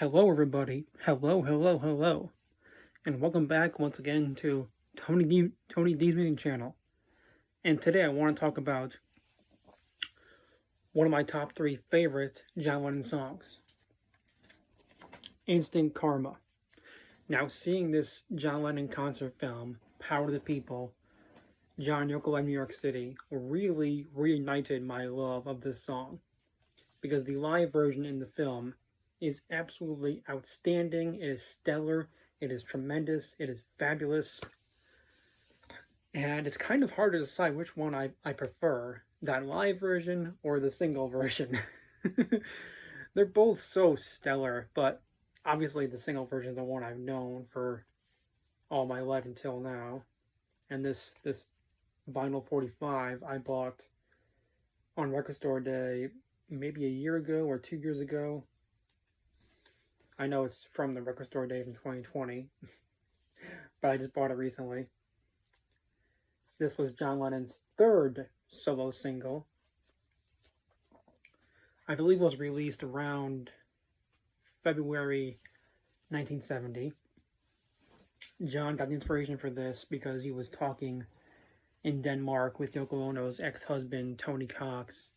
Hello, everybody. Hello, and welcome back once again to Tony D's Music Channel. And today I want to talk about one of my top three favorite John Lennon songs, "Instant Karma." Now, seeing this John Lennon concert film, "Power to the People," John Yoko Live New York City, really reignited my love of this song because the live version in the film is absolutely outstanding. It is stellar. It is tremendous. It is fabulous. And it's kind of hard to decide which one I prefer, that live version or the single version. They're both so stellar, but obviously the single version is the one I've known for all my life until now. And this vinyl 45 I bought on record store day maybe a year ago or 2 years ago. I know it's from the record store day from 2020, but I just bought it recently. This was John Lennon's third solo single. I believe it was released around February 1970. John got the inspiration for this because he was talking in Denmark with Yoko Ono's ex-husband, Tony Cox,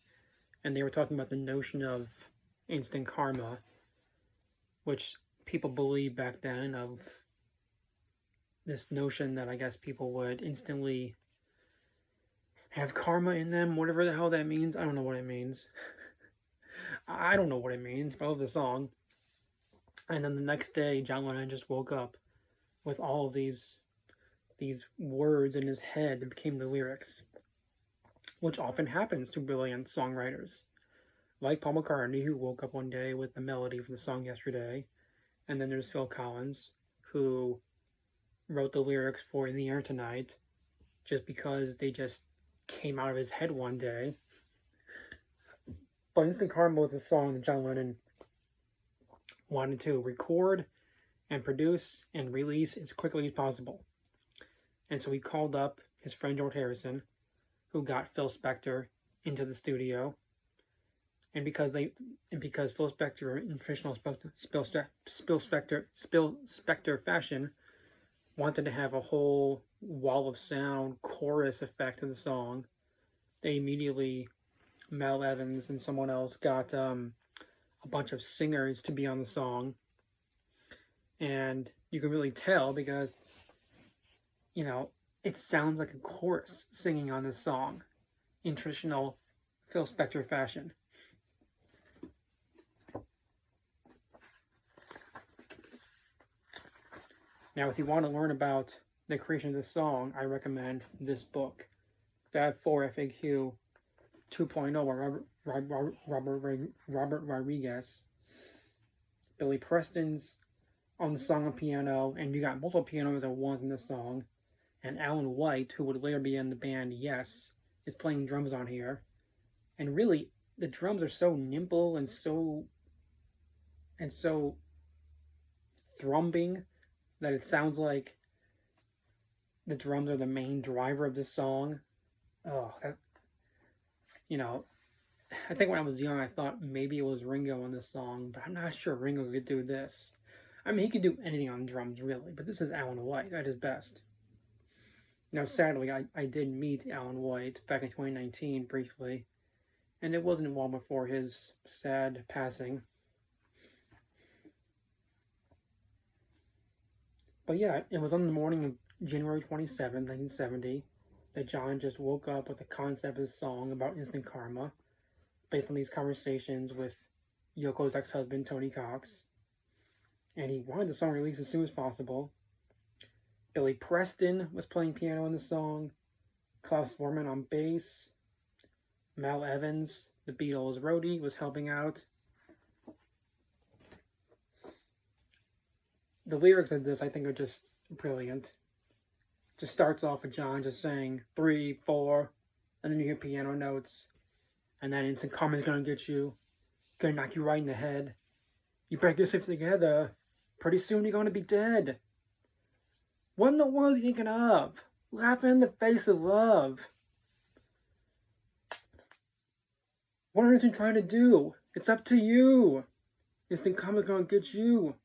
and they were talking about the notion of instant karma, which people believed back then, of this notion that I guess people would instantly have karma in them, whatever the hell that means. I don't know what it means. I don't know what it means, but I love the song. And then the next day, John Lennon just woke up with all of these words in his head that became the lyrics, which often happens to brilliant songwriters. Like Paul McCartney, who woke up one day with the melody for the song Yesterday, and then there's Phil Collins, who wrote the lyrics for In the Air Tonight just because they just came out of his head one day. But Instant Karma was a song that John Lennon wanted to record and produce and release as quickly as possible. And so he called up his friend George Harrison, who got Phil Spector into the studio. And because Phil Spector, in traditional Spector fashion, wanted to have a whole wall of sound chorus effect to the song, they immediately, Mal Evans and someone else, got a bunch of singers to be on the song. And you can really tell because, it sounds like a chorus singing on this song in traditional Phil Spector fashion. Now, if you want to learn about the creation of this song, I recommend this book, Fab 4 FAQ 2.0 by Robert Rodriguez. Billy Preston's on the song on piano, and you got multiple pianos at once in this song. And Alan White, who would later be in the band Yes, is playing drums on here. And really, the drums are so nimble and so thrumbing that it sounds like the drums are the main driver of this song. I think when I was young, I thought maybe it was Ringo on this song, but I'm not sure Ringo could do this. I mean, he could do anything on drums, really, but this is Alan White at his best. Now, sadly, I did meet Alan White back in 2019 briefly, and it wasn't long before his sad passing. But yeah, it was on the morning of January 27, 1970, that John just woke up with the concept of this song about instant karma, based on these conversations with Yoko's ex-husband, Tony Cox. And he wanted the song released as soon as possible. Billy Preston was playing piano in the song, Klaus Voormann on bass, Mal Evans, the Beatles roadie, was helping out. The lyrics of this, I think, are just brilliant. Just starts off with John just saying 3, 4, and then you hear piano notes, and then instant karma's gonna get you, gonna knock you right in the head. You break yourself together, pretty soon you're gonna be dead. What in the world are you thinking of? Laughing in the face of love. What are you trying to do? It's up to you. Instant Karma's gonna get you.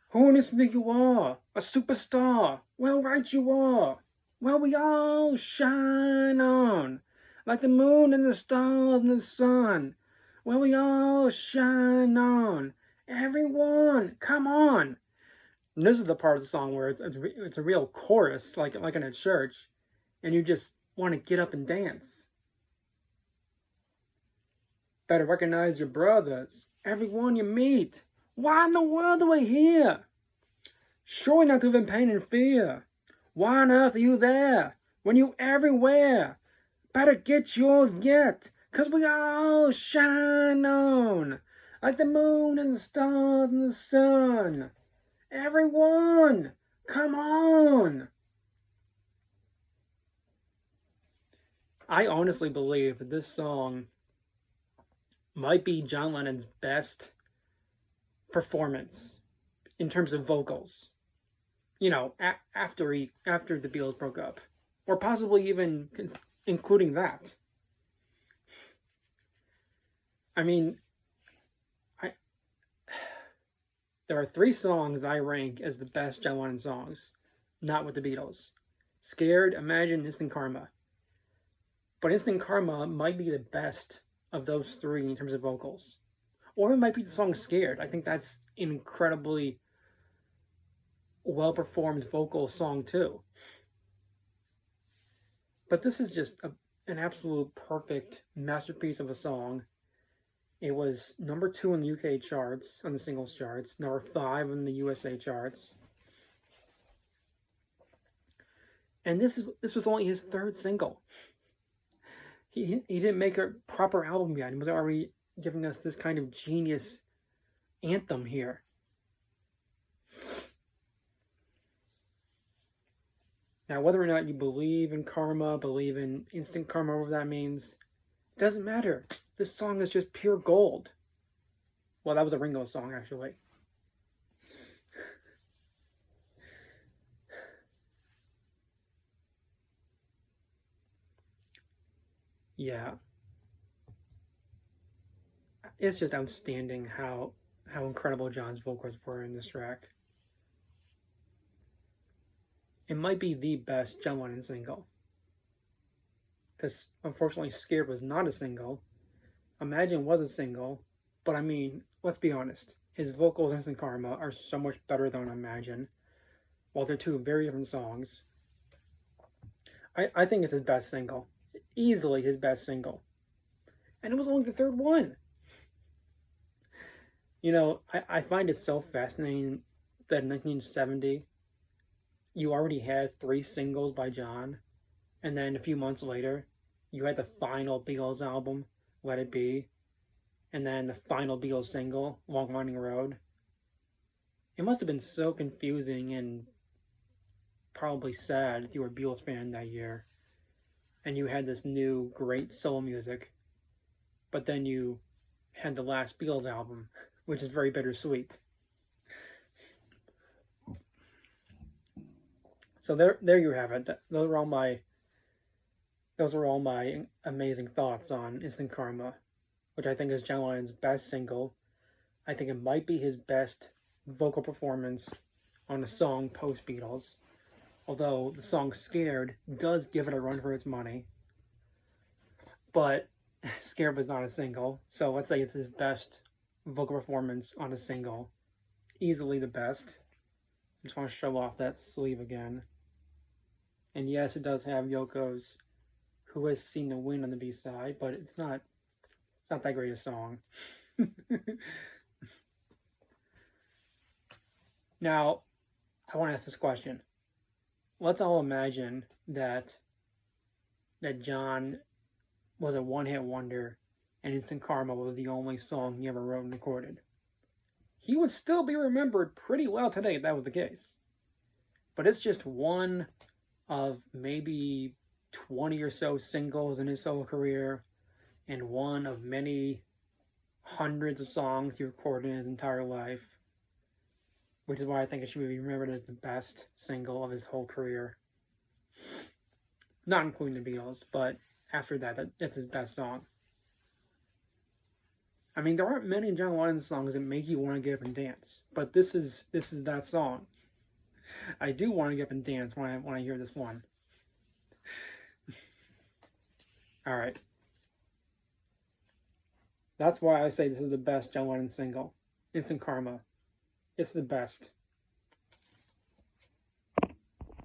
Who does you think you are? A superstar. Well, right you are. Well, we all shine on. Like the moon and the stars and the sun. Well, we all shine on. Everyone, come on. And this is the part of the song where it's a real chorus, like in a church, and you just want to get up and dance. Better recognize your brothers, everyone you meet. Why in the world are we here? Surely not through pain and fear. Why on earth are you there when you everywhere? Better get yours yet, 'cause we all shine on like the moon and the stars and the sun. Everyone, come on! I honestly believe that this song might be John Lennon's best performance in terms of vocals. You know, after the Beatles broke up, or possibly even including that. I mean, there are 3 songs I rank as the best John Lennon songs, not with the Beatles: Scared, Imagine, Instant Karma. But Instant Karma might be the best of those 3 in terms of vocals. Or it might be the song Scared. I think that's an incredibly well-performed vocal song too. But this is just an absolute perfect masterpiece of a song. It was number 2 in the UK charts, on the singles charts, number 5 in the USA charts. And this was only his 3rd single. He didn't make a proper album yet. He was already giving us this kind of genius anthem here. Now, whether or not you believe in karma, believe in instant karma, whatever that means, doesn't matter. This song is just pure gold. Well, that was a Ringo song, actually. Yeah. It's just outstanding how incredible John's vocals were in this track. It might be the best John Lennon single. Because, unfortunately, Scared was not a single. Imagine was a single. But, I mean, let's be honest. His vocals in Instant Karma are so much better than Imagine. While they're 2 very different songs. I think it's his best single. Easily his best single. And it was only the 3rd one. You know, I find it so fascinating that in 1970, you already had 3 singles by John, and then a few months later, you had the final Beatles album, Let It Be, and then the final Beatles single, Long Winding Road. It must have been so confusing and probably sad if you were a Beatles fan that year, and you had this new great soul music, but then you had the last Beatles album, which is very bittersweet. So there you have it. Those are all my amazing thoughts on Instant Karma, which I think is John Lennon's best single. I think it might be his best vocal performance on a song post Beatles. Although the song Scared does give it a run for its money. But Scared was not a single, so let's say it's his best vocal performance on a single. Easily the best. I just want to show off that sleeve again. And yes, it does have Yoko's Who Has Seen the Wind on the B-side, but it's not that great a song. Now, I want to ask this question. Let's all imagine that John was a one-hit wonder and Instant Karma was the only song he ever wrote and recorded. He would still be remembered pretty well today if that was the case. But it's just one of maybe 20 or so singles in his solo career, and one of many hundreds of songs he recorded in his entire life, which is why I think it should be remembered as the best single of his whole career. Not including the Beatles, but after that, that's his best song. I mean, there aren't many John Lennon songs that make you want to get up and dance, but this is that song. I do want to get up and dance when I hear this one. All right. That's why I say this is the best John Lennon single. Instant Karma. It's the best.